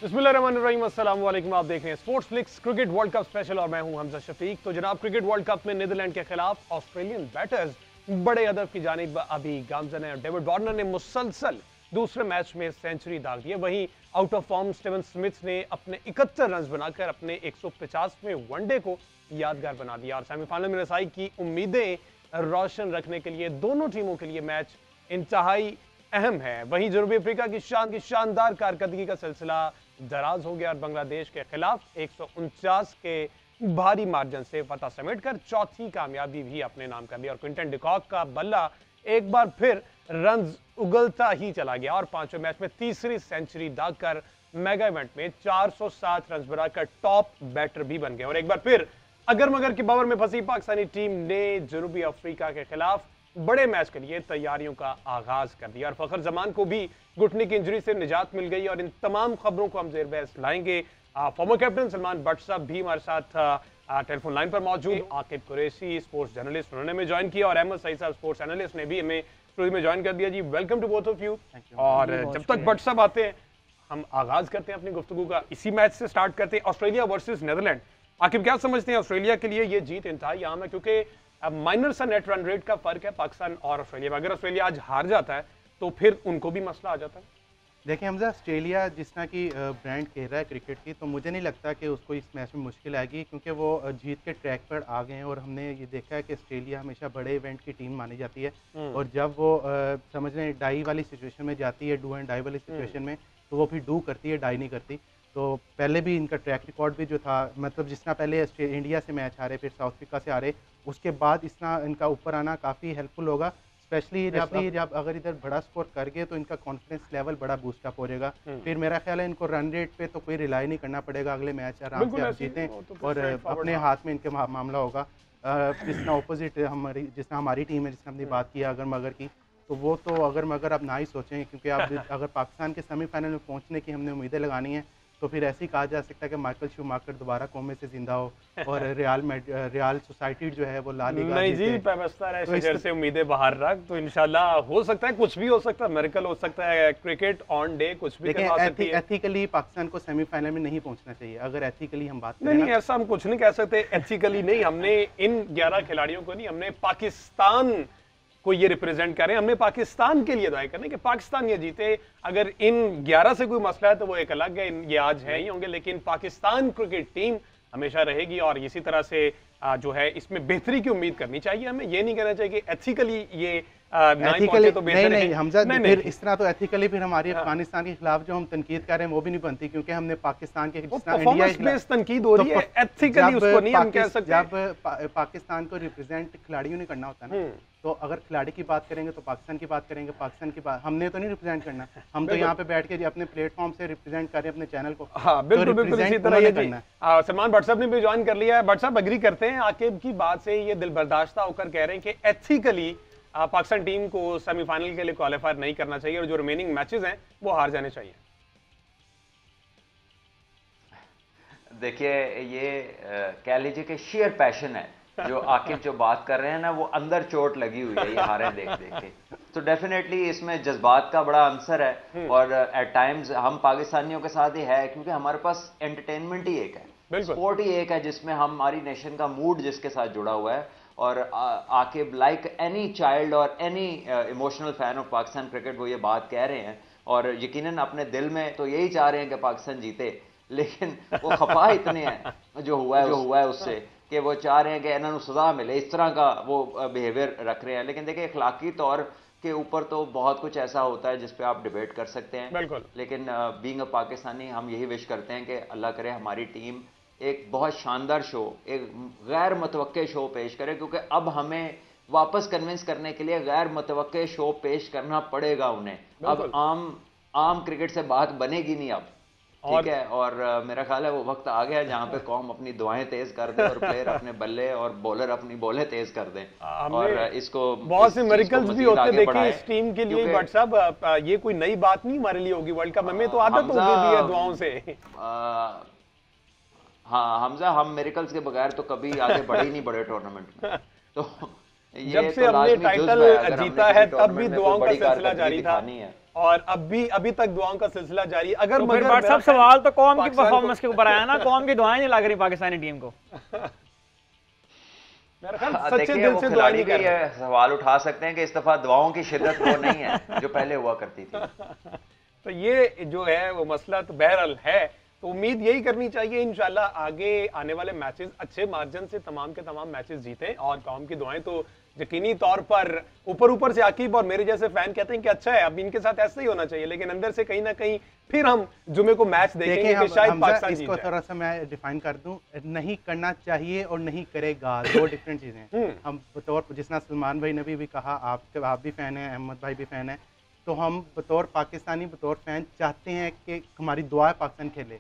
बिस्मिल्लाहिर्रहमानिर्रहीम, अस्सलाम वालेकुम। आप देख रहे हैं sports flix cricket world cup special और मैं हूं हमजा शफीक। तो जनाब, क्रिकेट वर्ल्ड कप में नीदरलैंड के खिलाफ ऑस्ट्रेलियन बैटर्स बड़े अदब की जानिब अभी गामजन है। डेविड वार्नर ने मुसलसल दूसरे मैच में सेंचुरी दाग दी है। वहीं out of form Steven Smith ने अपने 71 रन बनाकर अपने 150वें वनडे को यादगार बना दिया और सेमीफाइनल में रसाई की उम्मीदें रोशन रखने के लिए दोनों टीमों के लिए मैच इंतहाई अहम है। वहीं जनूबी अफ्रीका की शानदार कारकर्दगी का सिलसिला दराज हो गया और बांग्लादेश के खिलाफ 149 के भारी मार्जिन से फतह समेटकर चौथी कामयाबी भी अपने नाम कर ली और क्विंटन डिकॉक का बल्ला एक बार फिर रन्स उगलता ही चला गया और पांचवें मैच में तीसरी सेंचुरी दागकर मेगा इवेंट में 407 रन बनाकर टॉप बैटर भी बन गए। और एक बार फिर अगर मगर के बावर में फंसी पाकिस्तानी टीम ने जनूबी अफ्रीका के खिलाफ बड़े मैच के लिए तैयारियों का आगाज कर दिया और फखर जमान को भी घुटने की इंजरी से निजात मिल गई। और इन तमाम खबरों को हम जेर बहस लाएंगे। फॉर्मर कैप्टन सलमान भट्ट साहब भी हमारे साथ टेलीफोन लाइन पर मौजूद। आकिब कुरैशी स्पोर्ट्स जर्नलिस्ट, उन्होंने हमें ज्वाइन किया और अहमद सईद साहब स्पोर्ट्स एनालिस्ट ने भी हमें स्टूडियो में ज्वाइन कर दिया। जी, welcome to both of you. और जब तक भट्ट साहब आते हैं, हम आगाज करते हैं अपनी गुफ्तगू का। इसी मैच से स्टार्ट करते हैं, ऑस्ट्रेलिया वर्सेस नीदरलैंड। आकिब, क्या समझते हैं ऑस्ट्रेलिया के लिए ये जीत इंतहाई अहम है क्योंकि माइनर सा नेट रन रेट का फर्क है पाकिस्तान और ऑस्ट्रेलिया में। अगर ऑस्ट्रेलिया आज हार जाता है तो फिर उनको भी मसला आ जाता है। देखिए हमजा, ऑस्ट्रेलिया जिस तरह की ब्रांड कह रहा है क्रिकेट की, तो मुझे नहीं लगता कि उसको इस मैच में मुश्किल आएगी क्योंकि वो जीत के ट्रैक पर आ गए हैं। और हमने ये देखा है कि ऑस्ट्रेलिया हमेशा बड़े इवेंट की टीम मानी जाती है और जब वो समझ लें डाई वाली सिचुएशन में जाती है, डू एंड डाई वाली सिचुएशन में, तो वो फिर डू करती है, डाई नहीं करती। तो पहले भी इनका ट्रैक रिकॉर्ड भी जो था, मतलब जिस तरह पहले इंडिया से मैच हारे, फिर साउथ अफ्रीका से हारे, उसके बाद इस तरह इनका ऊपर आना काफ़ी हेल्पफुल होगा। स्पेशली जब अगर इधर बड़ा स्कोर कर गए तो इनका कॉन्फिडेंस लेवल बड़ा बूस्टअप हो जाएगा। फिर मेरा ख्याल है इनको रन रेट पे तो कोई रिलाई नहीं करना पड़ेगा, अगले मैच आराम से आप जीतें और अपने हाथ में इनके मामला होगा। जिस तरह ऑपोजिट हमारी टीम है, जिसने हमने बात किया अगर मगर की, तो वो तो अगर मगर अब ना ही सोचें क्योंकि आप अगर पाकिस्तान के सेमीफाइनल में पहुंचने की हमने उम्मीदें लगानी है तो फिर ऐसे ही कहा जा सकता है कि माइकल शूमाकर दोबारा कोमे से जिंदा हो और रियाल सोसाइटी जो है वो ला लीगा नहीं जी, पेबस्ता रहे शजर से उम्मीदें बाहर रख, तो इंशाल्लाह हो सकता है, कुछ भी हो सकता है, मिरेकल हो सकता है, क्रिकेट ऑन डे कुछ भी करवा सकती है। एथिकली पाकिस्तान को सेमीफाइनल में नहीं पहुंचना चाहिए अगर एथिकली हम बात करें। नहीं, ऐसा हम कुछ नहीं कह सकते। एथिकली नहीं, हमने इन 11 खिलाड़ियों को नहीं, हमने पाकिस्तान को ये रिप्रेजेंट करें, हमने पाकिस्तान के लिए दुआएं करने कि पाकिस्तान ये जीते। अगर इन 11 से कोई मसला है तो वो एक अलग है, ये आज है ही होंगे, लेकिन पाकिस्तान क्रिकेट टीम हमेशा रहेगी और इसी तरह से जो है इसमें बेहतरी की उम्मीद करनी चाहिए। हमें ये नहीं कहना चाहिए कि एथिकली ये एथिकली तो नहीं हमजा, फिर इस तरह तो एथिकली फिर हमारी अफगानिस्तान के खिलाफ जो हम तनकीद कर रहे हैं वो भी नहीं बनती क्योंकि हमने पाकिस्तान के इंडिया तनकीद हो रही है, एथिकली उसको नहीं हम कह सकते। जब पाकिस्तान को रिप्रेजेंट खिलाड़ियों ने करना होता है ना, तो अगर खिलाड़ी की बात करेंगे तो पाकिस्तान की बात करेंगे, पाकिस्तान की बात हमने तो नहीं रिप्रेजेंट करना, हम तो यहाँ पे बैठ के अपने प्लेटफॉर्म से रिप्रेजेंट कर रहे हैं अपने चैनल को। हाँ, बिल्कुल इसी तरह ये करना है। सलमान भट्ट साहब ने भी ज्वाइन कर लिया है। भट्ट साहब एग्री करते हैं आकिब की बात से, ये दिल बर्दाश्ता होकर कह रहे हैं कि एथिकली पाकिस्तान टीम को सेमीफाइनल के लिए क्वालिफाई नहीं करना चाहिए और जो रिमेनिंग मैचेस हैं वो हार जाने चाहिए। देखिए, ये कह लीजिए कि शेयर पैशन है जो आकिब जो बात कर रहे हैं ना, वो अंदर चोट लगी हुई है ये हारे देख देख के। तो डेफिनेटली इसमें जज्बात का बड़ा आंसर है और एट टाइम्स हम पाकिस्तानियों के साथ ही है क्योंकि हमारे पास एंटरटेनमेंट ही एक है, स्पोर्ट ही एक है जिसमें हमारी नेशन का मूड जिसके साथ जुड़ा हुआ है। और आकिब लाइक एनी चाइल्ड और any emotional fan of Pakistan cricket वो ये बात कह रहे हैं और यकीनन अपने दिल में तो यही चाह रहे हैं कि पाकिस्तान जीते, लेकिन वो खफा इतने हैं जो हुआ है उससे कि वो चाह रहे हैं कि इन्होंने सजा मिले, इस तरह का वो बिहेवियर रख रहे हैं। लेकिन देखिए, अखलाकी तौर के ऊपर तो बहुत कुछ ऐसा होता है जिस पे आप डिबेट कर सकते हैं, लेकिन बीइंग अ पाकिस्तानी हम यही विश करते हैं कि अल्लाह करे हमारी टीम एक बहुत शानदार शो, एक गैर मुतवक्के शो पेश करे, क्योंकि अब हमें वापस कन्विंस करने के लिए गैर मुतवक्के शो पेश करना पड़ेगा उन्हें। अब आम क्रिकेट से बात बनेगी नहीं अब, ठीक है। और मेरा ख्याल है वो वक्त आ गया जहां पे कौम अपनी दुआएं तेज कर दे और प्लेयर अपने बल्ले और बॉलर अपनी बॉलें तेज कर दें और इसको बहुत से मिरेकल्स भी होते देखे इस टीम के लिए। बट साहब, ये कोई नई बात नहीं हमारे लिए होगी, वर्ल्ड कप हमें तो आदत हो गई है दुआओं से। हाँ हमजा, हम मिरेकल्स के बगैर तो कभी आगे बढ़े ही नहीं बड़े टूर्नामेंट में। तो जब से हमने टाइटल जीता है तब भी दुआओं का सिलसिला जारी था। और अभी तक दुआओं का सिलसिला जारी है। अगर तो मगर फिर बट मेरा सब सवाल तो कौम की पाकिस्तान परफॉर्मेंस के ऊपर आया ना, कौम की दुआएं नहीं लग रही पाकिस्तानी टीम को। मेरा ख्याल सच्चे देखिए दिल वो से दुआ खिलाड़ी नहीं भी कर रहे। ये सवाल उठा सकते हैं कि इस दफा दुआओं की शिद्दत वो नहीं है जो पहले हुआ करती थी। तो ये जो है वो मसला तो बहरहाल है। तो उम्मीद यही करनी चाहिए इंशाल्लाह आगे आने वाले मैचेस अच्छे मार्जिन से तमाम के तमाम मैचेस जीतें, और कौम की दुआएं तो यकीनी तौर पर ऊपर से आकिब और मेरे जैसे फैन कहते हैं कि अच्छा है, अब इनके साथ ऐसा ही होना चाहिए, लेकिन अंदर से कहीं ना कहीं फिर हम जुमे को मैच देखेंगे कि शायद पाकिस्तान जीत इसको जाए। थोड़ा सा मैं डिफाइन कर दूं, नहीं करना चाहिए और नहीं करेगा दो डिफरेंट चीजें हैं। हम बतौर जिसना सलमान भाई ने भी कहा, आप भी फैन हैं, अहमद भाई भी फैन है, तो हम बतौर पाकिस्तानी बतौर फैन चाहते हैं कि हमारी दुआ पाकिस्तान खेले,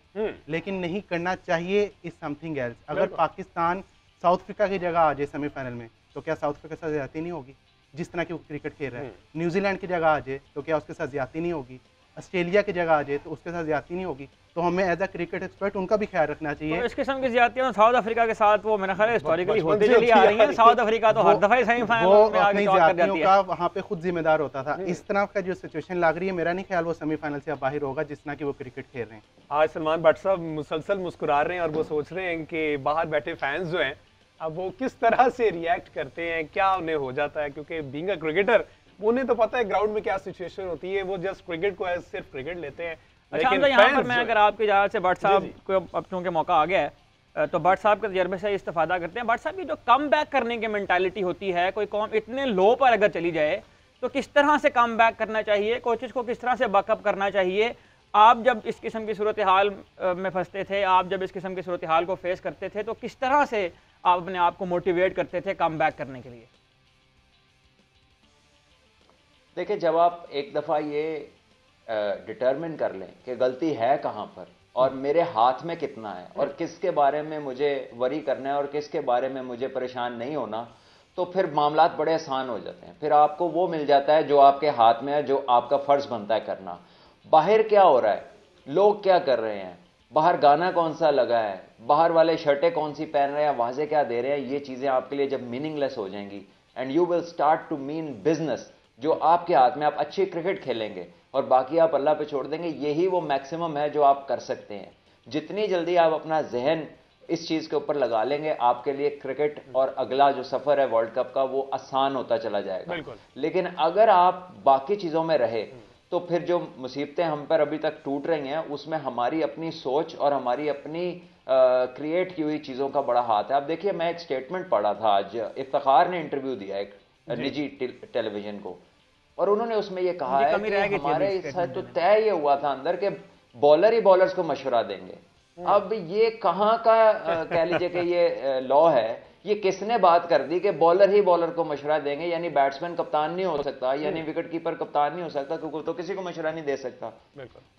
लेकिन नहीं करना चाहिए इज समथिंग एल्स। अगर पाकिस्तान साउथ अफ्रीका की जगह आ जाए सेमीफाइनल में तो क्या साउथ अफ्रीका के साथ ज्यादती नहीं होगी जिस तरह की वो क्रिकेट खेल रहा है? न्यूजीलैंड की जगह आ जाए तो क्या उसके साथ ज्यादती नहीं होगी? ऑस्ट्रेलिया की जगह आ जाए तो उसके साथ ज्यादती नहीं होगी? तो हमें एज अ क्रिकेट एक्सपर्ट उनका भी ख्याल रखना चाहिए। तो इस किस्म की ज्यादतियां साउथ अफ्रीका के साथ वो मेरा ख्याल है हिस्टोरिकली होती चली आ रही है। साउथ अफ्रीका तो हर दफा सेमीफाइनल में आगे टॉप कर जाती है। का वहाँ पे खुद जिम्मेदार होता था। इस तरह का जो सिचुएशन लग रही है, मेरा नहीं ख्याल वो सेमीफाइनल से अब बाहर होगा जिस तरह की वो क्रिकेट खेल रहे हैं। आज सलमान भट्ट साहब मुसलसल मुस्कुरा रहे हैं और वो सोच रहे हैं कि बाहर बैठे फैंस जो हैं अब वो किस तरह से रिएक्ट करते हैं, क्या उन्हें हो जाता है, क्योंकि बीइंग अ क्रिकेटर उन्हें तो पता है ग्राउंड में क्या सिचुएशन होती है, वो जस्ट क्रिकेट को सिर्फ क्रिकेट लेते हैं। अच्छा, लेकिन तो यहाँ पर fans मैं जो अगर आपकी इजाज़त से भट्ट साहब को अब चूंकि मौका आ गया है तो भट्ट साहब के तजर्बे से इस्तेफादा करते हैं। भट्ट साहब की जो कम बैक करने की मेंटालिटी होती है, कोई कौम इतने लो पर अगर चली जाए तो किस तरह से कम बैक करना चाहिए, कोचेस को किस तरह से बैकअप करना चाहिए? आप जब इस किस्म की सूरत हाल में फंसते थे, आप जब इस किस्म की सूरत हाल को फेस करते थे, तो किस तरह से आप अपने आप को मोटिवेट करते थे कम बैक करने के लिए? देखिए, जब आप एक दफ़ा ये डिटर्मिन कर लें कि गलती है कहाँ पर और मेरे हाथ में कितना है और किसके बारे में मुझे वरी करना है और किसके बारे में मुझे परेशान नहीं होना, तो फिर मामलात बड़े आसान हो जाते हैं। फिर आपको वो मिल जाता है जो आपके हाथ में है, जो आपका फ़र्ज़ बनता है करना। बाहर क्या हो रहा है, लोग क्या कर रहे हैं, बाहर गाना कौन सा लगा है, बाहर वाले शर्टें कौन सी पहन रहे हैं, आवाज़ें क्या दे रहे हैं, ये चीज़ें आपके लिए जब मीनिंगलेस हो जाएंगी and you will start to mean business जो आपके हाथ में, आप अच्छी क्रिकेट खेलेंगे और बाकी आप अल्लाह पे छोड़ देंगे, यही वो मैक्सिमम है जो आप कर सकते हैं। जितनी जल्दी आप अपना जहन इस चीज़ के ऊपर लगा लेंगे, आपके लिए क्रिकेट और अगला जो सफ़र है वर्ल्ड कप का वो आसान होता चला जाएगा। लेकिन अगर आप बाकी चीज़ों में रहे तो फिर जो मुसीबतें हम पर अभी तक टूट रही हैं उसमें हमारी अपनी सोच और हमारी अपनी क्रिएट की हुई चीज़ों का बड़ा हाथ है। अब देखिए, मैं एक स्टेटमेंट पढ़ा था आज, इफ्तिखार ने इंटरव्यू दिया एक निजी टेलीविजन को, और उन्होंने उसमें ये कहा है कि हमारे साथ तो तय ये हुआ था अंदर के बॉलर ही बॉलर्स को मशवरा देंगे। अब ये कहाँ का कह लीजिए कि ये लॉ है, ये किसने बात कर दी कि बॉलर ही बॉलर को मशवरा देंगे, यानी बैट्समैन कप्तान नहीं हो सकता, यानी विकेट कीपर कप्तान नहीं हो सकता, क्योंकि तो किसी को मशवरा नहीं दे सकता।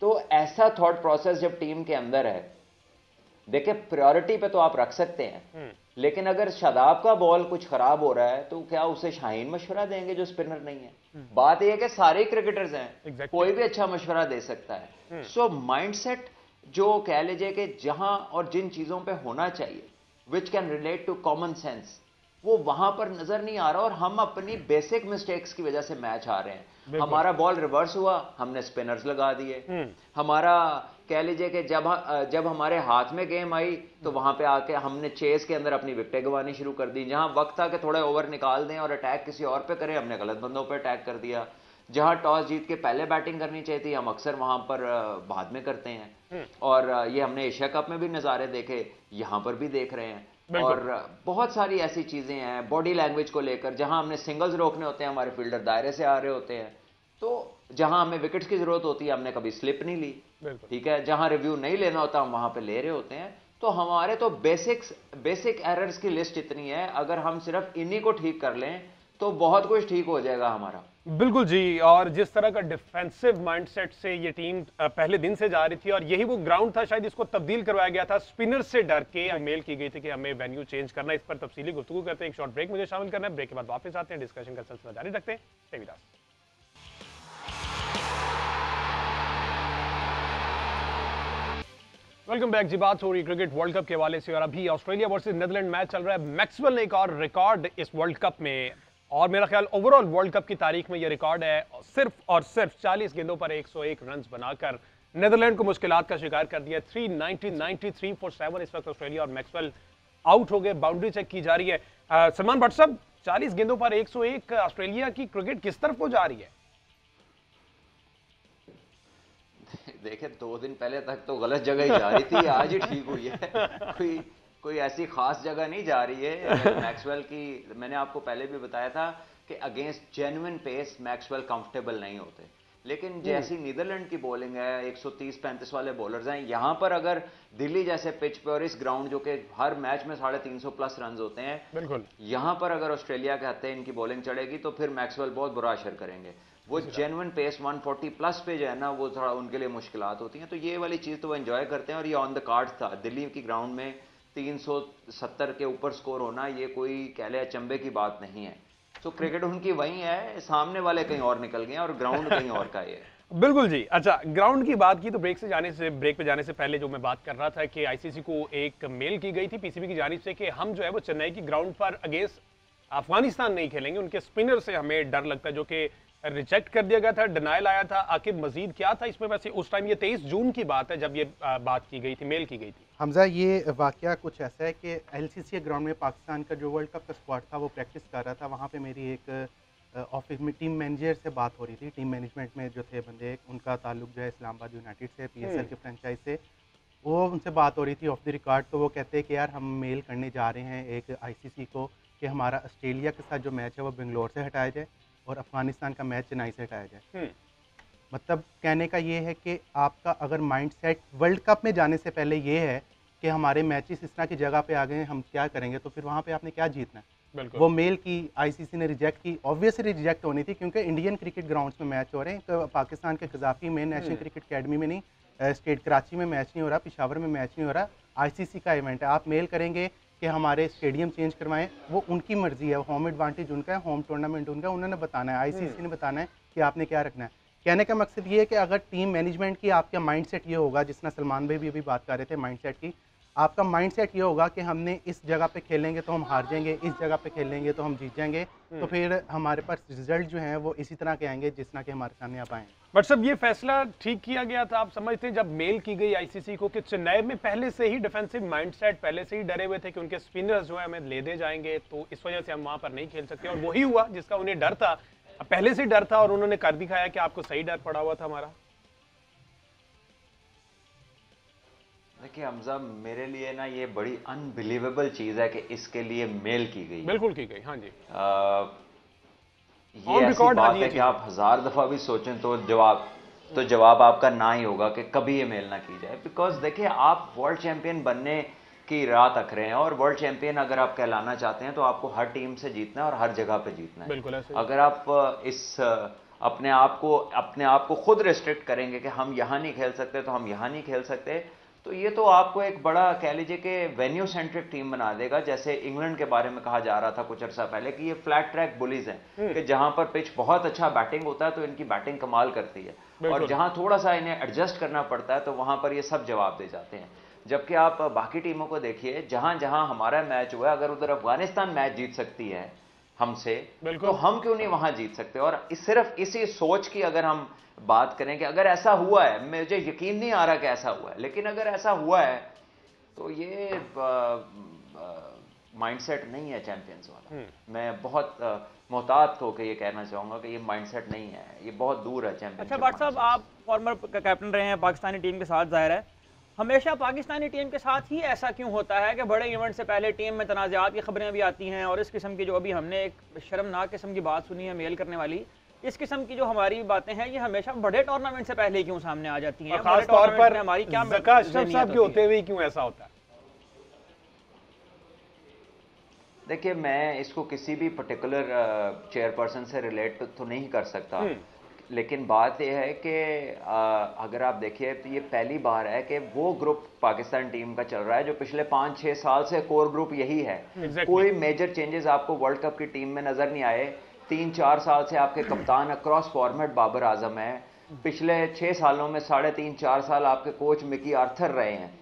तो ऐसा थॉट प्रोसेस जब टीम के अंदर है, देखिए प्रायोरिटी पे तो आप रख सकते हैं, लेकिन अगर शादाब का बॉल कुछ खराब हो रहा है तो क्या उसे शाहीन मशवरा देंगे जो स्पिनर नहीं है? बात यह है कि सारे क्रिकेटर्स हैं, कोई भी अच्छा मशवरा दे सकता है। सो माइंडसेट जो कह लीजिए कि जहां और जिन चीजों पे होना चाहिए which can relate to common sense, वो वहां पर नजर नहीं आ रहा और हम अपनी बेसिक मिस्टेक्स की वजह से मैच हार रहे हैं। हमारा बॉल रिवर्स हुआ, हमने स्पिनर्स लगा दिए। हमारा कह लीजिए कि जब हमारे हाथ में गेम आई तो वहां पे आके हमने चेस के अंदर अपनी विकेटें गंवानी शुरू कर दी। जहां वक्त था कि थोड़े ओवर निकाल दें और अटैक किसी और पे करें, हमने गलत बंदों पे अटैक कर दिया। जहां टॉस जीत के पहले बैटिंग करनी चाहिए थी, हम अक्सर वहां पर बाद में करते हैं। और ये हमने एशिया कप में भी नज़ारे देखे, यहां पर भी देख रहे हैं। और बहुत सारी ऐसी चीजें हैं बॉडी लैंग्वेज को लेकर, जहां हमने सिंगल्स रोकने होते हैं, हमारे फील्डर दायरे से आ रहे होते हैं, तो जहां हमें विकेट्स की जरूरत होती है हमने कभी स्लिप नहीं ली, ठीक है। जहां रिव्यू नहीं लेना होता हम वहां पे ले रहे होते हैं। तो हमारे तो बेसिक एरर्स की लिस्ट इतनी है, अगर हम सिर्फ इन्हीं को ठीक कर लें तो बहुत कुछ ठीक हो जाएगा हमारा। बिल्कुल जी, और जिस तरह का डिफेंसिव माइंडसेट से ये टीम पहले दिन से जा रही थी, और यही वो ग्राउंड था शायद इसको तब्दील करवाया गया था, स्पिनर से डर के मेल की गई थी कि हमें वेन्यू चेंज करना। इस पर तफसीली गुफ्तगू करते हैं, एक शॉर्ट ब्रेक मुझे शामिल करना है, ब्रेक के बाद वापस आते हैं, डिस्कशन का सिलसिला जारी रखते हैं। Stay with us. Welcome back जी। बात हो रही क्रिकेट वर्ल्ड कप के हवाले से, और अभी ऑस्ट्रेलिया वर्सेस नीदरलैंड मैच चल रहा है। मैक्सवेल ने एक और रिकॉर्ड इस वर्ल्ड कप में और मेरा ख्याल ओवरऑल वर्ल्ड कप की तारीख में ये रिकॉर्ड है, सिर्फ और सिर्फ 40 गेंदों पर 101 रन बनाकर नीदरलैंड को मुश्किलात का शिकार कर दिया। 393 फॉर 7 इस वक्त ऑस्ट्रेलिया और मैक्सवेल आउट हो गए। बाउंड्री चेक की जा रही है। सलमान भट्ट साहब, 40 गेंदों पर 101, ऑस्ट्रेलिया की क्रिकेट किस तरफ को जा रही है? देखिए 2 दिन पहले तक तो गलत जगह ही जा रही थी, आज ही ठीक हुई है। कोई ऐसी खास जगह नहीं जा रही है। मैक्सवेल की मैंने आपको पहले भी बताया था कि against genuine pace Maxwell comfortable नहीं होते, लेकिन जैसी नीदरलैंड की बॉलिंग है, 130-35 वाले बॉलर्स हैं, यहां पर अगर दिल्ली जैसे पिच पे और इस ग्राउंड जो कि हर मैच में 350 प्लस रन होते हैं, बिल्कुल यहां पर अगर ऑस्ट्रेलिया के हत्थे इनकी बॉलिंग चढ़ेगी तो फिर मैक्सवेल बहुत बुरा असर करेंगे। वो जेन्युइन पेस 140 प्लस पे जो है ना, वो थोड़ा उनके लिए मुश्किलात होती हैं। तो ये वाली चीज़ तो वो एंजॉय करते हैं और ये ऑन द कार्ड था। दिल्ली की ग्राउंड में 370 के ऊपर स्कोर होना ये कोई कह ले अचंभे की बात नहीं है। तो क्रिकेट उनकी वही है, सामने वाले कहीं और निकल गए और ग्राउंड कहीं और का ही है। बिल्कुल जी। अच्छा, ग्राउंड की बात की तो ब्रेक पे जाने से पहले जो मैं बात कर रहा था कि आईसीसी को एक मेल की गई थी पीसीबी की जानिब से कि हम जो है वो चेन्नई की ग्राउंड पर अगेंस्ट अफगानिस्तान नहीं खेलेंगे, उनके स्पिनर से हमें डर लगता है, जो कि रिजेक्ट कर दिया गया था, डिनायल आया था। आखिर मजीद क्या था इसमें? वैसे उस टाइम ये 23 जून की बात है जब ये बात की गई थी, मेल की गई थी। हमजा, ये वाकया कुछ ऐसा है कि एलसीसी ग्राउंड में पाकिस्तान का जो वर्ल्ड कप का स्क्वाड था वो प्रैक्टिस कर रहा था। वहाँ पे मेरी एक ऑफिस में टीम मैनेजर से बात हो रही थी। टीम मैनेजमेंट में जो थे बंदे, उनका ताल्लुक जो है इस्लामाबाद यूनाइटेड से, पीएसएल के फ्रेंचाइज से, वो उनसे बात हो रही थी ऑफ द रिकॉर्ड। तो वो कहते हैं कि यार हम मेल करने जा रहे हैं एक आईसीसी को कि हमारा ऑस्ट्रेलिया के साथ जो मैच है वो बेंगलोर से हटाया जाए और अफगानिस्तान का मैच चेन्नई से हटाया जाए। मतलब कहने का ये है कि आपका अगर माइंड सेट वर्ल्ड कप में जाने से पहले ये है कि हमारे मैचेस इस तरह की जगह पे आ गए हैं, हम क्या करेंगे, तो फिर वहाँ पे आपने क्या जीतना है। वो मेल की आईसीसी ने रिजेक्ट की, ऑब्वियसली रिजेक्ट होनी थी क्योंकि इंडियन क्रिकेट ग्राउंड्स में मैच हो रहे हैं। पाकिस्तान के कजाफी में नेशनल क्रिकेट अकेडमी में नहीं, स्टेट कराची में मैच नहीं हो रहा, पिशावर में मैच नहीं हो रहा, आईसीसी का इवेंट है। आप मेल करेंगे कि हमारे स्टेडियम चेंज करवाएं, वो उनकी मर्जी है, होम एडवांटेज उनका है, होम टूर्नामेंट उनका है, उन्होंने बताना है, आईसीसी ने बताना है कि आपने क्या रखना है। कहने का मकसद ये है कि अगर टीम मैनेजमेंट की आपका माइंडसेट ये होगा, जिसना सलमान भाई भी अभी बात कर रहे थे माइंडसेट की, आपका माइंडसेट ये होगा कि हमने इस जगह पे खेलेंगे तो हम हार जाएंगे, इस जगह पे खेलेंगे तो हम जीत जाएंगे, तो फिर हमारे पास रिजल्ट जो हैं वो इसी तरह के आएंगे जिस तरह के हमारे सामने आप आएंगे। बट सब ये फैसला ठीक किया गया था, आप समझते हैं, जब मेल की गई आईसीसी को कि चेन्नई में पहले से ही डिफेंसिव माइंडसेट, पहले से ही डरे हुए थे कि उनके स्पिनर्स जो है हमें ले दे जाएंगे, तो इस वजह से हम वहां पर नहीं खेल सकते, और वही हुआ जिसका उन्हें डर था, पहले से डर था, और उन्होंने कर दिखाया कि आपको सही डर पड़ा हुआ था हमारा। देखिए हमजा, मेरे लिए ना ये बड़ी अनबिलीवेबल चीज़ है कि इसके लिए मेल की गई। बिल्कुल की गई, हाँ जी। ये ऐसी बात है कि आप 1000 दफ़ा भी सोचें तो जवाब आपका ना ही होगा कि कभी ये मेल ना की जाए। बिकॉज देखिए, आप वर्ल्ड चैंपियन बनने की राह तक रहे हैं, और वर्ल्ड चैंपियन अगर आप कहलाना चाहते हैं तो आपको हर टीम से जीतना है और हर जगह पे जीतना है। बिल्कुल ऐसे। अगर आप अपने आप को खुद रिस्ट्रिक्ट करेंगे कि हम यहाँ नहीं खेल सकते तो हम यहाँ नहीं खेल सकते, तो ये तो आपको एक बड़ा कह लीजिए कि वेन्यू सेंट्रिक टीम बना देगा। जैसे इंग्लैंड के बारे में कहा जा रहा था कुछ अर्सा पहले कि ये फ्लैट ट्रैक बुलीज हैं, कि जहां पर पिच बहुत अच्छा बैटिंग होता है तो इनकी बैटिंग कमाल करती है, और जहां थोड़ा सा इन्हें एडजस्ट करना पड़ता है तो वहां पर ये सब जवाब दे जाते हैं। जबकि आप बाकी टीमों को देखिए, जहां जहां हमारा मैच हुआ, अगर उधर अफगानिस्तान मैच जीत सकती है हमसे, तो हम क्यों नहीं वहां जीत सकते। और सिर्फ इसी सोच की अगर हम बात करें कि अगर ऐसा हुआ है, मुझे यकीन नहीं आ रहा कि ऐसा हुआ है, लेकिन अगर ऐसा हुआ है तो ये माइंडसेट नहीं है चैंपियंस वाला। मैं बहुत मोहतात होकर ये कहना चाहूंगा कि ये माइंडसेट नहीं है, ये बहुत दूर है चैंपियनशिप। अच्छा भट्ट साहब, आप फॉर्मर कैप्टन रहे हैं पाकिस्तानी टीम के साथ, जाहिर है हमेशा पाकिस्तानी टीम के साथ ही ऐसा क्यों होता है कि बड़े इवेंट से पहले टीम में तनाज़ात की खबरें भी आती हैं, और इस किस्म की जो अभी हमने एक शर्मनाक किस्म की बात सुनी है मेल करने वाली, इस किस्म की जो हमारी बातें हैं ये हमेशा बड़े टूर्नामेंट से पहले क्यों सामने आ जाती हैं? खास तौर पर हमारी क्या ज़का अशरफ साहब के होते हुए क्यों ऐसा होता है? देखिए, मैं इसको किसी भी पर्टिकुलर चेयरपर्सन से रिलेट तो नहीं कर सकता, लेकिन बात यह है कि अगर आप देखिए तो ये पहली बार है कि वो ग्रुप पाकिस्तान टीम का चल रहा है जो पिछले 5-6 साल से कोर ग्रुप यही है। कोई मेजर चेंजेस आपको वर्ल्ड कप की टीम में नजर नहीं आए। 3-4 साल से आपके कप्तान अक्रॉस फॉर्मेट बाबर आजम है। पिछले 6 सालों में 3.5-4 साल आपके कोच मिकी आर्थर रहे हैं,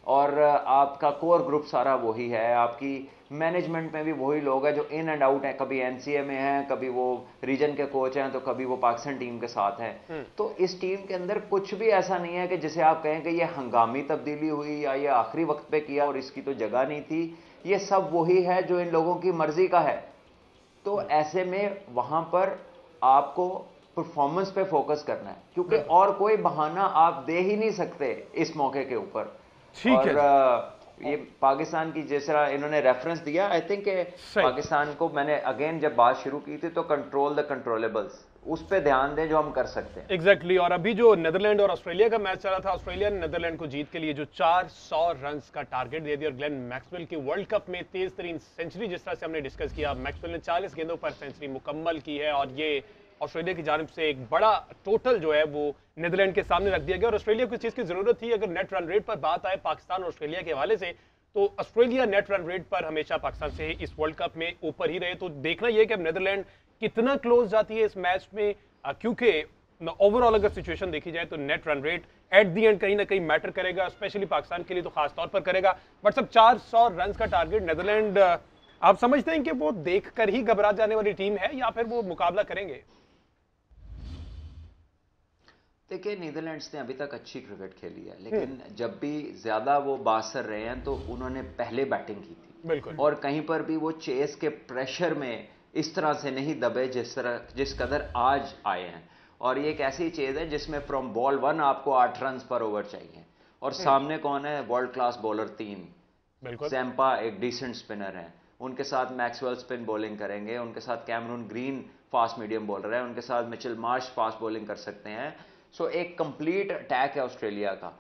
और आपका कोर ग्रुप सारा वही है, आपकी मैनेजमेंट में भी वही लोग हैं जो इन एंड आउट हैं, कभी एनसीए में हैं, कभी वो रीजन के कोच हैं, तो कभी वो पाकिस्तान टीम के साथ हैं। तो इस टीम के अंदर कुछ भी ऐसा नहीं है कि जिसे आप कहें कि ये हंगामी तब्दीली हुई या ये आखिरी वक्त पे किया और इसकी तो जगह नहीं थी। ये सब वही है जो इन लोगों की मर्जी का है। तो ऐसे में वहां पर आपको परफॉर्मेंस पे फोकस करना है, क्योंकि और कोई बहाना आप दे ही नहीं सकते इस मौके के ऊपर। और ये पाकिस्तान की जिस तरह इन्होंने रेफरेंस दिया, आई थिंक पाकिस्तान को मैंने अगेन जब बात शुरू की थी तो कंट्रोल द कंट्रोलेबल्स, उस पे ध्यान दें जो हम कर सकते हैं। एग्जैक्टली और अभी जो नीदरलैंड और ऑस्ट्रेलिया का मैच चला था, ऑस्ट्रेलिया ने नीदरलैंड को जीत के लिए जो 400 रन का टारगेट दे दिया और ग्लेन मैक्सवेल की वर्ल्ड कप में तेज तरीन सेंचुरी, जिस तरह से हमने डिस्कस किया, मैक्सवेल ने 40 गेंदों पर सेंचुरी मुकम्मल की है और ये ऑस्ट्रेलिया की जानिब से एक बड़ा टोटल जो है वो नीदरलैंड के सामने रख दिया गया। और ऑस्ट्रेलिया को इस चीज की जरूरत थी, अगर नेट रन रेट पर बात आए पाकिस्तान और ऑस्ट्रेलिया के हवाले से, तो ऑस्ट्रेलिया नेट रन रेट पर हमेशा पाकिस्तान से इस वर्ल्ड कप में ऊपर ही रहे। तो देखना यह कि अब नीदरलैंड कितना क्लोज जाती है इस मैच में, क्योंकि ओवरऑल अगर सिचुएशन देखी जाए तो net run rate at the and कहीं ना कहीं मैटर करेगा, स्पेशली पाकिस्तान के लिए तो खास तौर पर करेगा। बट सब 400 रन का टारगेट नीदरलैंड, आप समझते हैं कि वो देखकर ही घबरा जाने वाली टीम है या फिर वो मुकाबला करेंगे? देखिए, नीदरलैंड्स ने अभी तक अच्छी क्रिकेट खेली है, लेकिन जब भी ज्यादा वो बासर रहे हैं तो उन्होंने पहले बैटिंग की थी। बिल्कुल। और कहीं पर भी वो चेस के प्रेशर में इस तरह से नहीं दबे जिस कदर आज आए हैं। और ये एक ऐसी चेज है जिसमें फ्रॉम बॉल 1 आपको 8 रन पर ओवर चाहिए, और सामने कौन है? World class bowler 3। बिल्कुल। सैम्पा एक डिसेंट स्पिनर है, उनके साथ मैक्सवेल स्पिन बॉलिंग करेंगे, उनके साथ Cameron Green fast medium bowler है, उनके साथ मिचेल मार्श फास्ट बॉलिंग कर सकते हैं। सो एक कंप्लीट अटैक है ऑस्ट्रेलिया का,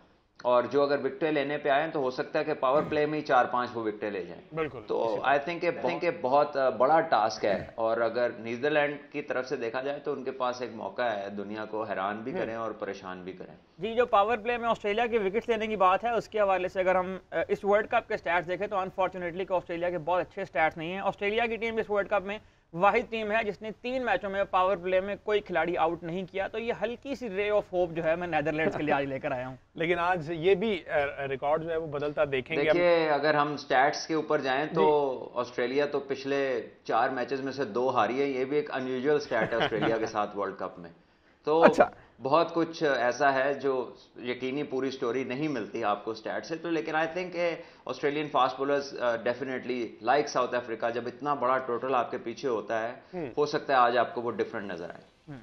और जो अगर विकेटें लेने पे आए तो हो सकता है कि पावर प्ले में ही 4-5 वो विकेटें ले जाएं। बिल्कुल। तो आई थिंक ये बहुत बड़ा टास्क है, और अगर नीदरलैंड की तरफ से देखा जाए तो उनके पास एक मौका है दुनिया को हैरान भी करें और परेशान भी करें। जी, जो पावर प्ले में ऑस्ट्रेलिया के विकेट्स लेने की बात है, उसके हवाले से अगर हम इस वर्ल्ड कप के स्टैट्स देखें तो अनफॉर्चुनेटली ऑस्ट्रेलिया के बहुत अच्छे स्टैट्स नहीं हैं। ऑस्ट्रेलिया की टीम इस वर्ल्ड कप में वाहिद टीम है जिसने 3 मैचों में पावर प्ले में कोई खिलाड़ी आउट नहीं किया। तो ये हल्की सी रे ऑफ होप जो है मैं नीदरलैंड्स के लिए आज लेकर आया हूँ। लेकिन आज ये भी रिकॉर्ड जो है वो बदलता देखेंगे। देखिए, अगर हम स्टैट्स के ऊपर जाएं तो ऑस्ट्रेलिया तो पिछले 4 मैचेस में से 2 हारी है। ये भी एक अनयूजुअल स्टैट है ऑस्ट्रेलिया के साथ वर्ल्ड कप में। तो अच्छा। बहुत कुछ ऐसा है जो यकीनी पूरी स्टोरी नहीं मिलती आपको स्टैट से। तो लेकिन I think Australian fast bowlers definitely like south Africa, जब इतना बड़ा टोटल आपके पीछे होता है, हो सकता है आज आपको वो डिफरेंट नजर आए।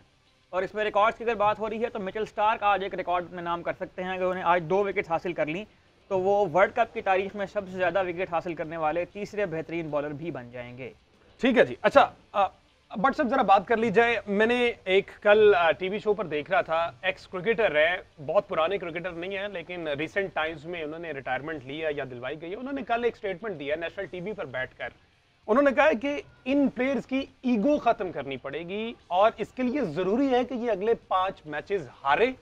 और इसमें रिकॉर्ड्स की अगर बात हो रही है तो मिचेल स्टार्क आज एक रिकॉर्ड में नाम कर सकते हैं। अगर उन्हें आज 2 विकेट हासिल कर ली तो वो वर्ल्ड कप की तारीख में सबसे ज्यादा विकेट हासिल करने वाले तीसरे बेहतरीन बॉलर भी बन जाएंगे। ठीक है जी। अच्छा, बट सब जरा बात कर ली जाए। मैंने एक कल टीवी शो पर देख रहा था, एक्स क्रिकेटर है, बहुत पुराने क्रिकेटर नहीं है लेकिन रिसेंट टाइम्स में उन्होंने रिटायरमेंट लिया या दिलवाई गई है। उन्होंने कल एक स्टेटमेंट दिया नेशनल टीवी पर बैठकर। उन्होंने कहा है कि इन प्लेयर्स की ईगो खत्म करनी पड़ेगी और इसके लिए जरूरी है कि ये अगले 5 मैचेस हारे,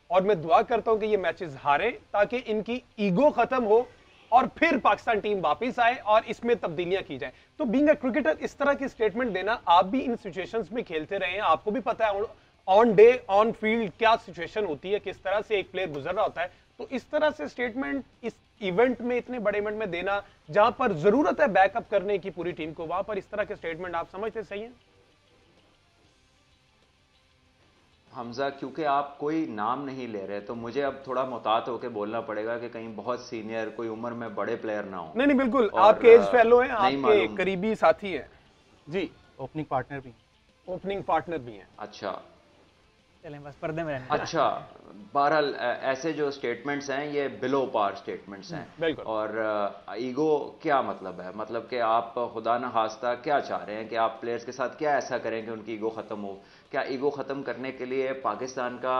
और मैं दुआ करता हूं कि ये मैचेस हारे ताकि इनकी ईगो खत्म हो और फिर पाकिस्तान टीम वापस आए और इसमें तब्दीलियां की जाए। तो बीइंग अ क्रिकेटर इस तरह की स्टेटमेंट देना, आप भी इन सिचुएशंस में खेलते रहे हैं, आपको भी पता है ऑन डे ऑन फील्ड क्या सिचुएशन होती है, किस तरह से एक प्लेयर गुजर रहा होता है। तो इस तरह से स्टेटमेंट इस इवेंट में, इतने बड़े इवेंट में देना जहां पर जरूरत है बैकअप करने की पूरी टीम को, वहां पर इस तरह के स्टेटमेंट आप समझते सही है? हमजा, क्योंकि आप कोई नाम नहीं ले रहे तो मुझे अब थोड़ा मुहतात होकर बोलना पड़ेगा कि कहीं बहुत सीनियर, कोई उम्र में बड़े प्लेयर ना हो। नहीं बिल्कुल, आपके एज फेलो हैं, आपके करीबी साथी हैं जी, ओपनिंग पार्टनर भी हैं। अच्छा, चलें बस पर्दे में रहने। अच्छा, बहरहाल ऐसे जो स्टेटमेंट्स हैं ये बिलो पार स्टेटमेंट्स हैं। बिल्कुल। और ईगो क्या मतलब है? मतलब कि आप खुदा न खास्ता क्या चाह रहे हैं कि आप प्लेयर्स के साथ क्या ऐसा करें कि उनकी ईगो खत्म हो? क्या ईगो खत्म करने के लिए पाकिस्तान का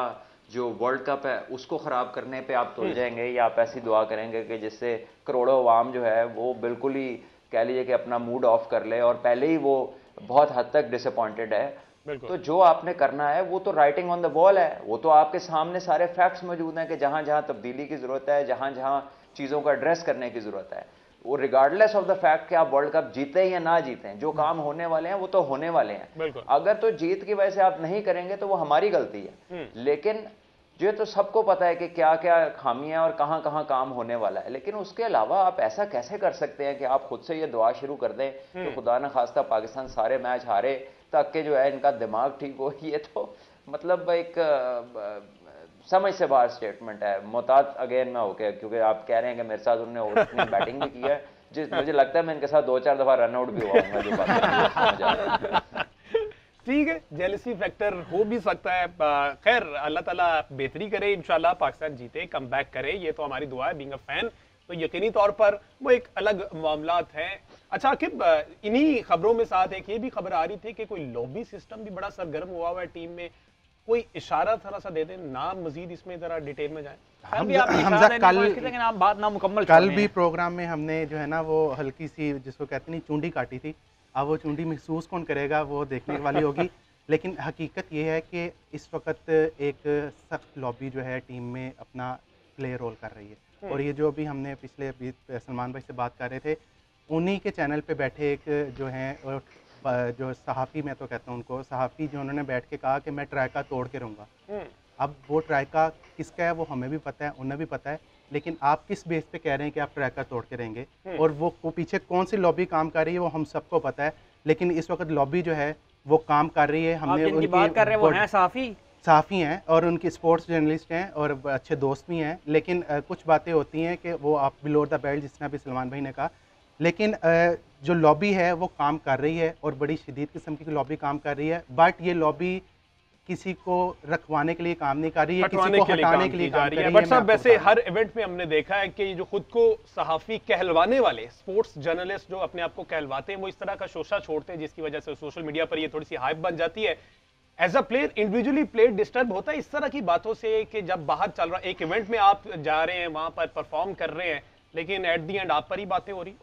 जो वर्ल्ड कप है उसको खराब करने पे आप तुल जाएंगे, या आप ऐसी दुआ करेंगे कि जिससे करोड़ों अवाम जो है वो बिल्कुल ही कह लीजिए कि अपना मूड ऑफ कर ले, और पहले ही वो बहुत हद तक डिसअपॉइंटेड है? तो जो आपने करना है वो तो राइटिंग ऑन द वॉल है, वो तो आपके सामने सारे फैक्ट्स मौजूद हैं कि जहां जहां तब्दीली की जरूरत है, जहां जहां चीजों को एड्रेस करने की जरूरत है। वो रिगार्डलेस ऑफ द फैक्ट कि आप वर्ल्ड कप जीते या ना जीते, जो काम होने वाले हैं वो तो होने वाले हैं। अगर तो जीत की वजह से आप नहीं करेंगे तो वो हमारी गलती है, लेकिन जो तो सबको पता है कि क्या क्या खामियां और कहाँ कहाँ काम होने वाला है, लेकिन उसके अलावा आप ऐसा कैसे कर सकते हैं कि आप खुद से ये दुआ शुरू कर दें कि खुदा न खास्ता पाकिस्तान सारे मैच हारे ताकि जो है इनका दिमाग ठीक हो। ये तो मतलब एक समझ से बाहर स्टेटमेंट है। मोहताज अगेन में होके, क्योंकि आप कह रहे हैं कि मेरे साथ उन्होंने ओपनिंग बैटिंग भी की है, जिस मुझे लगता है मैं इनके साथ 2-4 दफा रन आउट भी हुआ हूँ जो बात। ठीक है, जेलसी फैक्टर हो भी सकता है। खैर अल्लाह ताला बेहतरी करे, इंशाल्लाह पाकिस्तान जीते, कम बैक करे, ये तो हमारी दुआ है। बीइंग अ फैन तो यकीनी तौर पर वो एक अलग मामलात हैं। अच्छा आकिब, इन्हीं खबरों में साथ एक ये भी खबर आ रही थी कि कोई लॉबी सिस्टम भी बड़ा सरगर्म हुआ हुआ है टीम में। कोई इशारा थोड़ा सा दे दें, नाम मजीद इसमें जरा डिटेल में जाए। लेकिन आप बात ना मुकम्मल कल भी प्रोग्राम में हमने जो है ना वो हल्की सी जिसको कहते नहीं चूंडी काटी थी। अब वो चूंडी महसूस कौन करेगा, वो देखने वाली होगी। लेकिन हकीकत ये है कि इस वक्त एक सख्त लॉबी जो है टीम में अपना प्ले रोल कर रही है। और ये जो अभी हमने पिछले अभी सलमान भाई से बात कर रहे थे, उन्हीं के चैनल पे बैठे एक जो हैं जो सहाफ़ी, मैं तो कहता हूँ उनको सहाफ़ी, जो उन्होंने बैठ के कहा कि मैं ट्रायका तोड़ के रहूँगा। अब वो ट्रायका किसका है वो हमें भी पता है, उन्हें भी पता है, लेकिन आप किस बेस पे कह रहे हैं कि आप ट्रैकर तोड़ के रहेंगे, और वो पीछे कौन सी लॉबी काम कर रही है वो हम सबको पता है। लेकिन इस वक्त लॉबी जो है वो काम कर रही है। हमने उनकी बात कर रहे हैं, वो हैं साफ़ी हैं और उनकी स्पोर्ट्स जर्नलिस्ट हैं और अच्छे दोस्त भी हैं। लेकिन कुछ बातें होती हैं कि वो आप बिलो द बेल्ट, जिसने भी सलमान भाई ने कहा, लेकिन जो लॉबी है वो काम कर रही है और बड़ी शदीद किस्म की लॉबी काम कर रही है। बट ये लॉबी किसी को रखवाने के लिए काम नहीं कर रही है, किसी को हटाने के लिए काम कर रही है। बट साहब वैसे हर इवेंट में हमने देखा है कि जो खुद को सहाफ़ी कहलवाने वाले स्पोर्ट्स जर्नलिस्ट जो अपने आप को कहलवाते हैं, वो इस तरह का शोशा छोड़ते हैं जिसकी वजह से सोशल मीडिया पर ये थोड़ी सी हाइप बन जाती है। As a player individually player disturb होता है इस तरह की बातों से कि जब बाहर चल रहा एक इवेंट में आप जा रहे हैं, वहां पर परफॉर्म कर रहे हैं, लेकिन एट दी एंड आप पर ही बातें हो रही।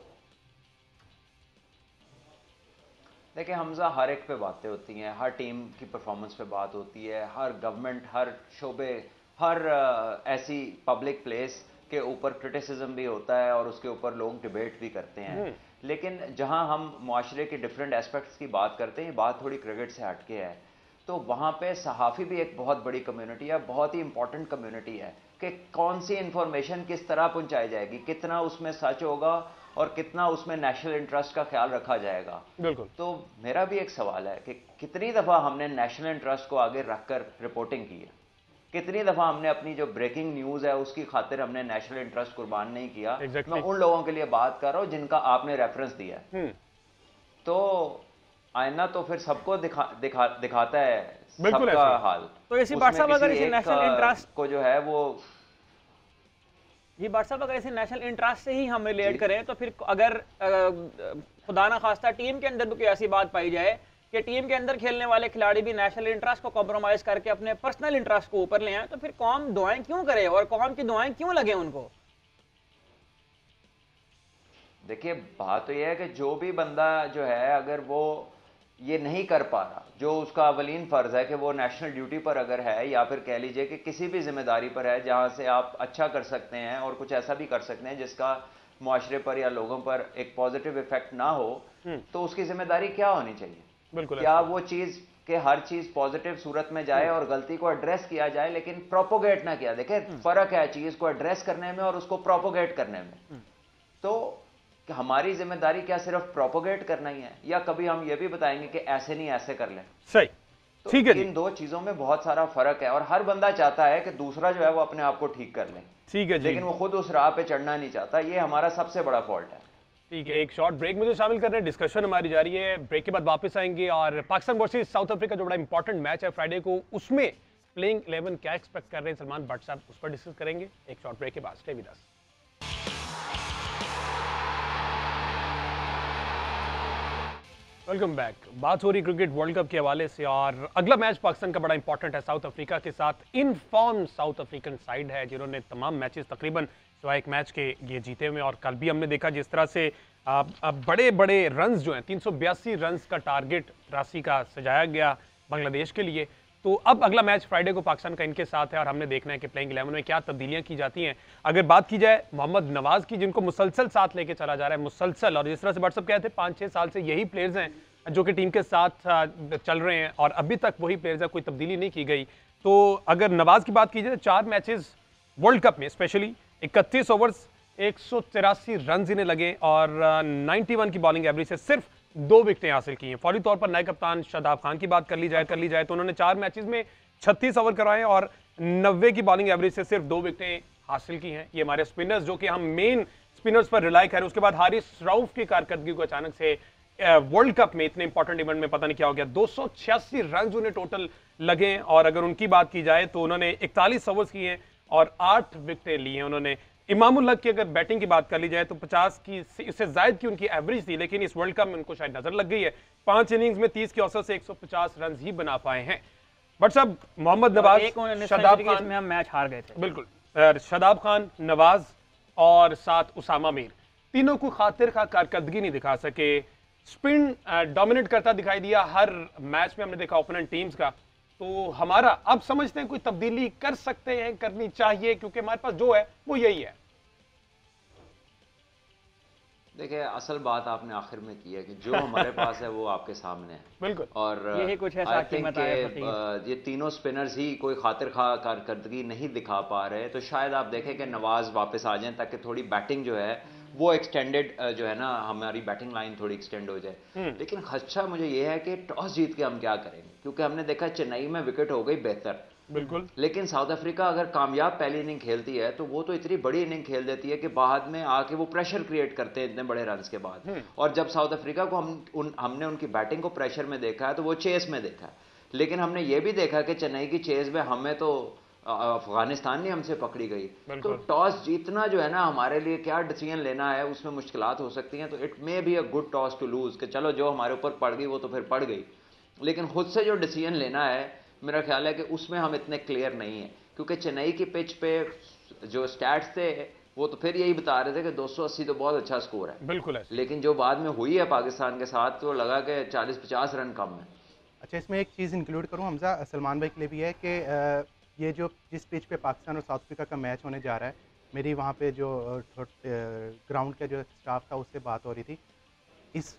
देखिए हमजा, हर एक पे बातें होती हैं, हर टीम की परफॉर्मेंस पे बात होती है, हर गवर्नमेंट, हर शोबे, हर ऐसी पब्लिक प्लेस के ऊपर क्रिटिसिज्म भी होता है और उसके ऊपर लोग डिबेट भी करते हैं। लेकिन जहां हम मुआशरे के डिफरेंट एस्पेक्ट्स की बात करते हैं, बात थोड़ी क्रिकेट से हटके है, तो वहाँ पे सहाफ़ी भी एक बहुत बड़ी कम्युनिटी है, बहुत ही इंपॉर्टेंट कम्युनिटी है कि कौन सी इंफॉर्मेशन किस तरह पहुँचाई जाएगी, कितना उसमें सच होगा और कितना उसमें नेशनल इंटरेस्ट का ख्याल रखा जाएगा। बिल्कुल। तो मेरा भी एक सवाल है कि कितनी दफ़ा हमने नेशनल इंटरेस्ट को आगे रखकर रिपोर्टिंग की है, कितनी दफ़ा हमने अपनी जो ब्रेकिंग न्यूज़ है उसकी खातिर हमने नेशनल इंटरेस्ट कुर्बान नहीं किया। मैं उन लोगों के लिए बात कर रहा हूँ जिनका आपने रेफरेंस दिया है। तो आईना तो फिर सबको दिखाता है सबका हाल। तो इसी बात साहब अगर इसी नेशनल इंटरेस्ट को जो है वो जी बात साहब अगर इसे नेशनल इंटरेस्ट से ही हम रिलेट करें, तो फिर अगर खुदा ना खास्ता टीम के अंदर भी कोई ऐसी बात पाई जाए कि टीम के अंदर खेलने वाले खिलाड़ी भी नेशनल इंटरेस्ट को कॉम्प्रोमाइज करके अपने पर्सनल इंटरेस्ट को ऊपर ले आए, तो फिर कौम दुआएं क्यों करे और कौम की दुआएं क्यों लगे उनको? देखिए बात तो यह है कि जो भी बंदा जो है अगर वो ये नहीं कर पा रहा, जो उसका अवलीन फ़र्ज़ है कि वो नेशनल ड्यूटी पर अगर है या फिर कह लीजिए कि किसी भी जिम्मेदारी पर है जहाँ से आप अच्छा कर सकते हैं और कुछ ऐसा भी कर सकते हैं जिसका मुआशरे पर या लोगों पर एक पॉजिटिव इफेक्ट ना हो, तो उसकी जिम्मेदारी क्या होनी चाहिए? बिल्कुल। क्या वो चीज़ कि हर चीज़ पॉजिटिव सूरत में जाए और गलती को एड्रेस किया जाए लेकिन प्रोपोगेट ना किया। देखिए फ़र्क है चीज़ को एड्रेस करने में और उसको प्रोपोगेट करने में। तो कि हमारी जिम्मेदारी क्या सिर्फ प्रोपोगेट करना ही है, या कभी हम ये भी बताएंगे कि ऐसे नहीं ऐसे कर लें? सही, तो ठीक है। इन दो चीजों में बहुत सारा फर्क है और हर बंदा चाहता है कि दूसरा जो है वो अपने आप को ठीक कर ले। ठीक है जी। लेकिन वो खुद उस राह पे चढ़ना नहीं चाहता। ये हमारा सबसे बड़ा फॉल्ट है। ठीक है, एक शॉर्ट ब्रेक मुझे शामिल कर रहे हैं, डिस्कशन हमारी जारी है। ब्रेक के बाद वापस आएंगे और पाकिस्तान वर्सेस साउथ अफ्रीका जो बड़ा इंपॉर्टेंट मैच है फ्राइडे को, उसमें प्लेइंग 11 क्या एक्सपेक्ट कर रहे हैं सलमान भट्ट साहब, उस पर डिस्कस करेंगे एक शॉर्ट ब्रेक के बाद। Stay with us. Welcome back. बात हो रही क्रिकेट वर्ल्ड कप के हवाले से और अगला मैच पाकिस्तान का बड़ा इंपॉर्टेंट है साउथ अफ्रीका के साथ। In form south African side है जिन्होंने तमाम मैचेस तकरीबन सिवाय एक मैच के ये जीते हुए, और कल भी हमने देखा जिस तरह से बड़े बड़े रन्स जो हैं 382 रन्स का टारगेट 83 का सजाया गया बांग्लादेश के लिए। तो अब अगला मैच फ्राइडे को पाकिस्तान का इनके साथ है और हमने देखना है कि प्लेइंग 11 में क्या तब्दीलियां की जाती हैं। अगर बात की जाए मोहम्मद नवाज की, जिनको मुसलसल साथ लेके चला जा रहा है, मुसलसल, और जिस तरह से व्हाट्सअप कहते हैं 5-6 साल से यही प्लेयर्स हैं जो कि टीम के साथ चल रहे हैं और अभी तक वही प्लेयर्स है, कोई तब्दीली नहीं की गई। तो अगर नवाज की बात की जाए, 4 मैचेस वर्ल्ड कप में स्पेशली 31 ओवर्स 183 रन इन्हें लगे और 91 की बॉलिंग एवरेज से सिर्फ 2 विकेटें हासिल की हैं। फौरी तौर पर नए कप्तान शादाब खान की बात कर ली जाए तो उन्होंने 4 मैचेस में 36 ओवर कराए और 90 की बॉलिंग एवरेज से सिर्फ 2 विकेटें हासिल की हैं। ये हमारे स्पिनर्स जो कि हम मेन स्पिनर्स पर रिलाई कर रहे हैं। उसके बाद हारिस रऊफ की कारकर्दगी को अचानक से वर्ल्ड कप में, इतने इंपॉर्टेंट इवेंट में पता नहीं क्या हो गया, 286 रन उन्हें टोटल लगे। और अगर उनकी बात की जाए तो उन्होंने 41 ओवर्स किए और 8 विकेटें ली हैं उन्होंने। इमामुल हक की अगर बैटिंग की बात कर ली जाए तो 50 की इससे ज्यादा की उनकी एवरेज थी, लेकिन इस वर्ल्ड कप में उनको शायद नजर लग गई है। 5 इनिंग्स में 30 के औसत से 150 रन ही बना पाए हैं। बट साहब मोहम्मद नवाज, शादाब खान में हम मैच हार गए थे। बिल्कुल, शादाब खान, नवाज और साथ उसामा मीर, तीनों को खातिर का कारकर्दगी नहीं दिखा सके। स्पिन डोमिनेट करता दिखाई दिया हर मैच में, हमने देखा ओपोनेंट टीम्स का। तो हमारा अब समझते हैं कोई तब्दीली कर सकते हैं, करनी चाहिए, क्योंकि हमारे पास जो है वो यही है। देखिए, असल बात आपने आखिर में की है कि जो हमारे पास है वो आपके सामने है। बिल्कुल। और यही कुछ है, आई साथ ही थिंक बताया ये तीनों स्पिनर्स ही कोई खातिर खा कारकर्दगी नहीं दिखा पा रहे। तो शायद आप देखें कि नवाज वापस आ जाएं ताकि थोड़ी बैटिंग जो है वो एक्सटेंडेड जो है ना, हमारी बैटिंग लाइन थोड़ी एक्सटेंड हो जाए। लेकिन खदशा मुझे ये है कि टॉस जीत के हम क्या करेंगे, क्योंकि हमने देखा चेन्नई में विकेट हो गई बेहतर, बिल्कुल, लेकिन साउथ अफ्रीका अगर कामयाब पहली इनिंग खेलती है तो वो तो इतनी बड़ी इनिंग खेल देती है कि बाद में आके वो प्रेशर क्रिएट करते हैं इतने बड़े रन्स के बाद। और जब साउथ अफ्रीका को हमने उनकी बैटिंग को प्रेशर में देखा है तो वो चेस में देखा है। लेकिन हमने ये भी देखा कि चेन्नई की चेस में हमें तो अफगानिस्तान ने हमसे पकड़ी गई। तो टॉस जीतना जो है ना, हमारे लिए क्या डिसीजन लेना है उसमें मुश्किलात हो सकती हैं। तो it may be a good toss to lose, कि चलो जो हमारे ऊपर पड़ गई वो तो फिर पड़ गई, लेकिन खुद से जो डिसीजन लेना है मेरा ख्याल है कि उसमें हम इतने क्लियर नहीं है। क्योंकि चेन्नई की पिच पे जो स्टैट्स थे वो तो फिर यही बता रहे थे कि 280 तो बहुत अच्छा स्कोर है, बिल्कुल है। लेकिन जो बाद में हुई है पाकिस्तान के साथ तो लगा कि 40-50 रन कम है। अच्छा, इसमें एक चीज़ इंक्लूड करूँ हमजा, सलमान भाई के लिए भी है कि ये जो जिस पिच पे पाकिस्तान और साउथ अफ्रीका का मैच होने जा रहा है, मेरी वहाँ पे जो ग्राउंड का जो स्टाफ था उससे बात हो रही थी। इस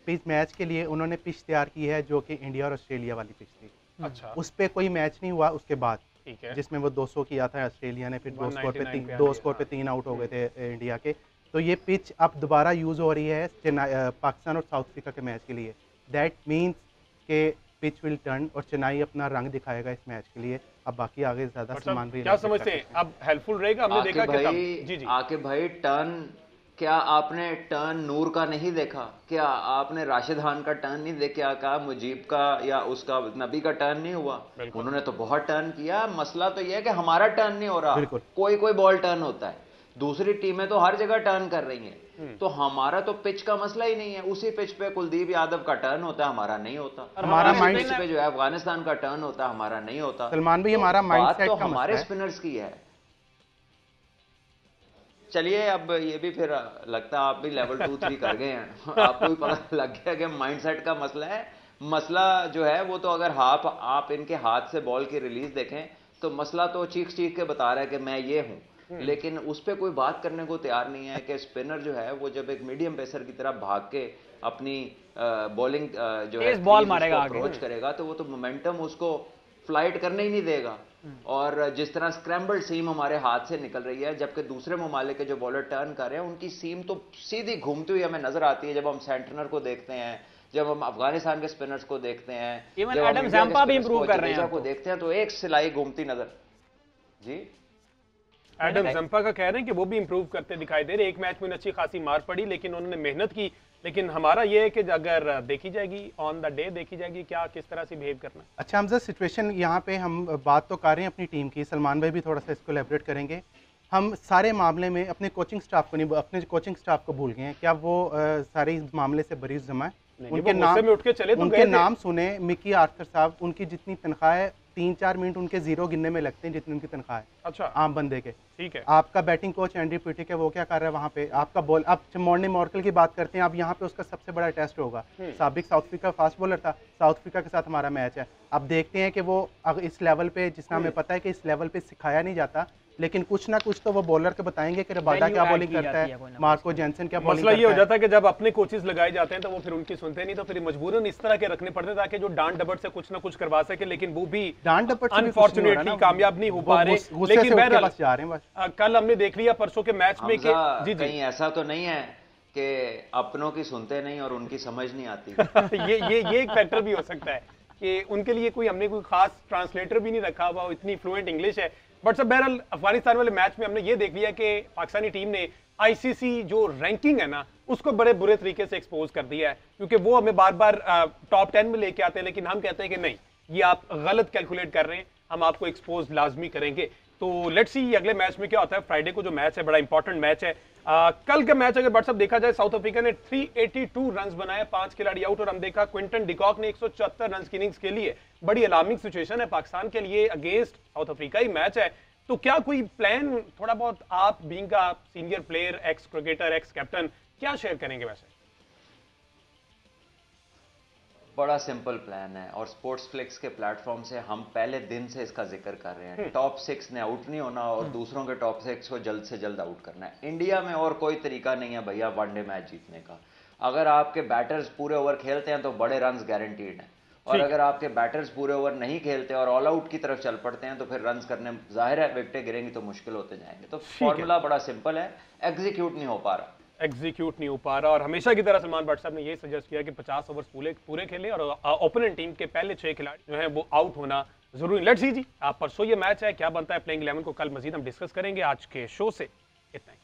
पिच मैच के लिए उन्होंने पिच तैयार की है जो कि इंडिया और ऑस्ट्रेलिया वाली पिच थी। अच्छा, उस पर कोई मैच नहीं हुआ उसके बाद, ठीक है, जिसमें वो 200 किया था ऑस्ट्रेलिया ने, फिर 2 स्कोर पे 3 आउट हो गए थे इंडिया के। तो ये पिच अब दोबारा यूज़ हो रही है पाकिस्तान और साउथ अफ्रीका के मैच के लिए। दैट मीन्स के पिच विल टर्न और चेन्नई अपना रंग दिखाएगा इस मैच के लिए। अब बाकी आगे ज्यादा सामान भी क्या समझते हैं अब हेल्पफुल रहेगा? हमने देखा कि जी आके भाई टर्न, क्या आपने टर्न नूर का नहीं देखा? क्या आपने राशिद खान का टर्न नहीं देखा? क्या मुजीब का या उसका नबी का टर्न नहीं हुआ? उन्होंने तो बहुत टर्न किया। मसला तो यह है कि हमारा टर्न नहीं हो रहा। कोई कोई बॉल टर्न होता है, दूसरी टीमें तो हर जगह टर्न कर रही हैं। तो हमारा तो पिच का मसला ही नहीं है। उसी पिच पे कुलदीप यादव का टर्न होता है, हमारा नहीं होता। हमारा माइंड पिच पे जो है अफगानिस्तान का टर्न होता है, हमारा नहीं होता। सलमान भी हमारा माइंडसेट तो हमारे स्पिनर्स की है। चलिए, अब ये भी फिर लगता है आप भी लेवल 2-3 कर गए हैं। आपको भी पता लग गया कि माइंडसेट का मसला है। मसला जो है वो तो अगर आप इनके हाथ से बॉल की रिलीज देखें तो मसला तो चीख के बता रहा है कि मैं ये हूं, लेकिन उस पर कोई बात करने को तैयार नहीं है कि स्पिनर जो है वो जब एक मीडियम पेसर की तरह भाग के अपनी बॉलिंग जो है बॉल मारेगा, अप्रोच करेगा तो वो तो मोमेंटम उसको फ्लाइट करने ही नहीं देगा। और जिस तरह स्क्रैम्बल्ड सीम हमारे हाथ से निकल रही है, जबकि दूसरे ममालिक के जो बॉलर टर्न कर रहे हैं उनकी सीम तो सीधी घूमती हुई हमें नजर आती है। जब हम सेंटनर को देखते हैं, जब हम अफगानिस्तान के स्पिनर्स को देखते हैं, इवन एडम ज़म्पा भी इंप्रूव कर रहे हैं को देखते हैं तो एक सिलाई घूमती नजर। जी, एडम ज़म्पा का कह रहे हैं कि वो भी इंप्रूव करते दिखाई दे रहे। एक मैच में अच्छी खासी मार पड़ी लेकिन उन्होंने मेहनत की। लेकिन हमारा ये है कि अगर देखी जाएगी ऑन द डे देखी जाएगी क्या किस तरह से बिहेव करना। अच्छा हमजा, सिचुएशन यहाँ पे हम बात तो कर रहे हैं अपनी टीम की, सलमान भाई भी थोड़ा सा इसको एलैबोरेट करेंगे। हम सारे मामले में अपने कोचिंग स्टाफ को नहीं, अपने कोचिंग स्टाफ को भूल गए हैं। क्या वो सारे इस मामले से बरीज़ जमा है? उनके नाम सुने, मिकी आर्थर साहब, उनकी जितनी तनख्वाह है 3-4 मिनट उनके जीरो गिनने में लगते हैं जितनी उनकी तनख्वाह है। अच्छा, आम बंदे के। ठीक है। आपका बैटिंग कोच एंड्री पिटिक है, वो क्या कर रहा है वहाँ पे? आपका बॉल, अब मॉर्ने मॉर्कल की बात करते हैं, अब यहाँ पे उसका सबसे बड़ा टेस्ट होगा। साबिक साउथ अफ्रीका फास्ट बॉलर था, साउथ अफ्रीका के साथ हमारा मैच है। अब देखते हैं कि वो इस लेवल पे, जिसना हमें पता है कि इस लेवल पे सिखाया नहीं जाता, लेकिन कुछ ना कुछ तो वो बॉलर के बताएंगे कि रबादा Value क्या add बॉलिंग की करता जाती है, कोई ना मार्को जेनसन क्या बॉलिंग मसला ये हो करता है। जाता है कि जब अपने कोचेस लगाए जाते हैं तो वो फिर उनकी सुनते नहीं, तो फिर मजबूरन इस तरह के रखने पड़ते हैं ताकि जो डांट डबट से कुछ ना कुछ करवा सके, लेकिन वो भी डांट डपट से भी कुछ नहीं हो रहा अनफॉर्चुनेटली ना, कामयाब नहीं हो वो पा रहे। गुस्से लेकिन से उठ के बहरहाल बस जा रहे हैं बस। कल हमने देख लिया परसों के मैच में कि हमजा, जी जी कहीं ऐसा तो नहीं है कि अपनों की सुनते नहीं और उनकी समझ नहीं आती। ये एक फैक्टर भी हो सकता है कि उनके लिए हमने कोई खास ट्रांसलेटर भी नहीं रखा हुआ, इतनी फ्लुएंट इंग्लिश है। बट सब बहरहाल अफगानिस्तान वाले मैच में हमने ये देख लिया कि पाकिस्तानी टीम ने आईसीसी जो रैंकिंग है ना उसको बड़े बुरे तरीके से एक्सपोज कर दिया है, क्योंकि वो हमें बार बार टॉप 10 में लेके आते हैं, लेकिन हम कहते हैं कि नहीं, ये आप गलत कैलकुलेट कर रहे हैं, हम आपको एक्सपोज लाजमी करेंगे। तो लेट्स सी अगले मैच में क्या होता है। फ्राइडे को जो मैच है बड़ा इंपॉर्टेंट मैच है। कल का मैच अगर व्हाट्सअप देखा जाए, साउथ अफ्रीका ने 382 रन बनाए, 5 खिलाड़ी आउट, और हम देखा क्विंटन डिकॉक ने 174 रन की इनिंग्स के लिए। बड़ी अलार्मिंग सिचुएशन है पाकिस्तान के लिए अगेंस्ट साउथ अफ्रीका ही मैच है। तो क्या कोई प्लान थोड़ा बहुत आप बीइंग का senior player, x cricketer, x captain, क्या शेयर करेंगे वैसे? बड़ा सिंपल प्लान है और स्पोर्ट्स फ्लिक्स के प्लेटफॉर्म से हम पहले दिन से इसका जिक्र कर रहे हैं। टॉप 6 ने आउट नहीं होना और दूसरों के टॉप 6 को जल्द से जल्द आउट करना है। इंडिया में और कोई तरीका नहीं है भैया वनडे मैच जीतने का। अगर आपके बैटर्स पूरे ओवर खेलते हैं तो बड़े रन्स गारंटीड हैं, और अगर आपके बैटर्स पूरे ओवर नहीं खेलते और ऑल आउट की तरफ चल पड़ते हैं तो फिर रन्स करने जाहिर है विकेटें गिरेंगी तो मुश्किल होते जाएंगे। तो फॉर्मूला बड़ा सिंपल है, एग्जीक्यूट नहीं हो पा रहा। एग्जीक्यूट नहीं हो पा रहा, और हमेशा की तरह सलमान भट्ट साहब ने ये सजेस्ट किया कि 50 ओवर्स पूरे खेलें और ओपोनेंट टीम के पहले 6 खिलाड़ी जो है वो आउट होना जरूरी। लेट्स सी जी, आप परसों ये मैच है, क्या बनता है प्लेइंग 11 को कल मजीद हम डिस्कस करेंगे। आज के शो से इतना ही।